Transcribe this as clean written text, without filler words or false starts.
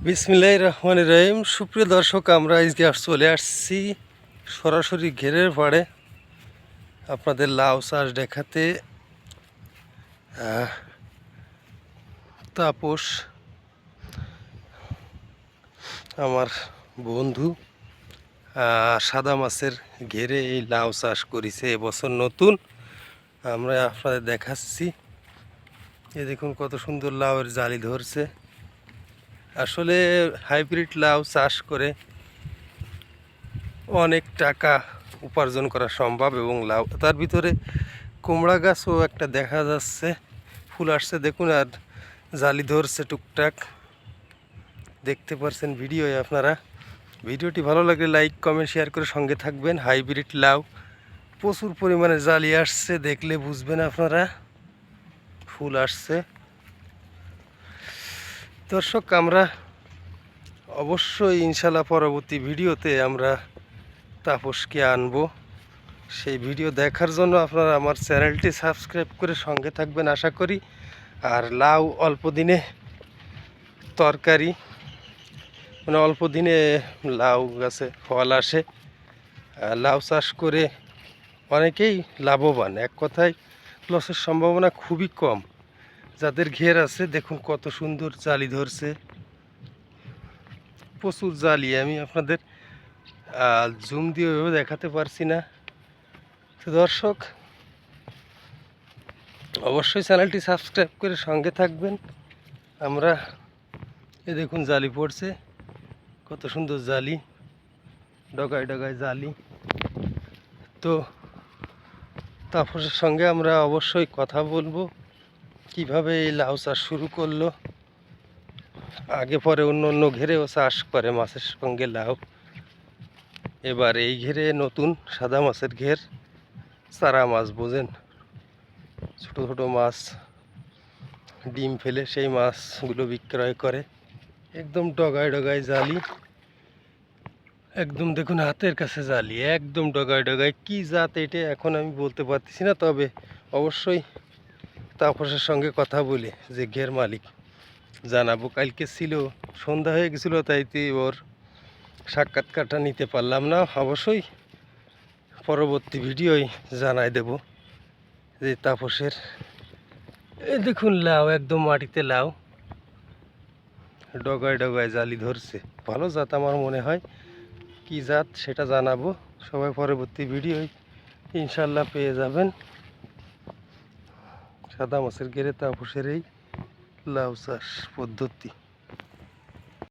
বিসমিল্লাহির রহমানির রহিম। সুপ্রিয় দর্শক, আমরা আজকে চলে আসছি সরাসরি ঘেরের পাড়ে আপনাদের লাউ চাষ দেখাতে। তাপস আমার বন্ধু সাদা মাছের ঘেরে এই লাউ চাষ করেছে এবছর নতুন। আমরা আপনাদের দেখাচ্ছি, এ দেখুন কত সুন্দর লাউয়ের জালি ধরছে। আসলে হাইব্রিড লাউ চাষ করে অনেক টাকা উপার্জন করা সম্ভব এবং লাউ তার ভিতরে কুমড়া গাছও একটা দেখা যাচ্ছে, ফুল আসছে দেখুন, আর জালি ধরছে টুকটাক, দেখতে পাচ্ছেন ভিডিওয়ে আপনারা। ভিডিওটি ভালো লাগলে লাইক কমেন্ট শেয়ার করে সঙ্গে থাকবেন। হাইব্রিড লাউ প্রচুর পরিমাণে জালি আসছে, দেখলে বুঝবেন আপনারা, ফুল আসছে। দর্শক, আমরা অবশ্যই ইনশাল্লাহ পরবর্তী ভিডিওতে আমরা তাপসকে আনবো। সেই ভিডিও দেখার জন্য আপনারা আমার চ্যানেলটি সাবস্ক্রাইব করে সঙ্গে থাকবেন আশা করি। আর লাউ অল্প দিনে তরকারি, মানে অল্প দিনে লাউ গাছে ফল আসে। লাউ চাষ করে অনেকেই লাভবান, এক কথায় লসের সম্ভাবনা খুবই কম। যাদের ঘের আছে দেখুন কত সুন্দর জালি ধরছে, প্রচুর জালি। আমি আপনাদের জুম দিয়ে দেখাতে পারছি না। তো দর্শক, অবশ্যই চ্যানেলটি সাবস্ক্রাইব করে সঙ্গে থাকবেন। আমরা এ দেখুন জালি পড়ছে, কত সুন্দর জালি, ডগায় ডগায় জালি। তো তাপসের সঙ্গে আমরা অবশ্যই কথা বলবো কিভাবে এই লাউ চাষ শুরু করলো। আগে পরে অন্য অন্য ঘেরেও চাষ করে মাছের সঙ্গে লাউ, এবার এই ঘেরে নতুন সাদা মাছের ঘের, চারা মাছ বোঝেন, ছোট ছোট মাছ ডিম ফেলে সেই মাছগুলো বিক্রয় করে। একদম ডগায় ডগায় জালি, একদম দেখুন হাতের কাছে জালি, একদম ডগায় ডগায়। কি জাত এটা এখন আমি বলতে পারতেছি না, তবে অবশ্যই তাপসের সঙ্গে কথা বলে যে ঘের মালিক জানাবো। কালকে ছিল, সন্ধ্যা হয়ে গেছিলো, তাই ওর সাক্ষাৎকারটা নিতে পারলাম না। অবশ্যই পরবর্তী ভিডিওই জানাই দেব যে তাপসের। এই দেখুন লাউ, একদম মাটিতে লাউ, ডগায় ডগায় জালি ধরছে, ভালো জাত আমার মনে হয়। কি জাত সেটা জানাবো, সবাই পরবর্তী ভিডিওই ইনশাল্লাহ পেয়ে যাবেন। সাদা মাছের ঘেরে তাপসের এই লাউ চাষ পদ্ধতি।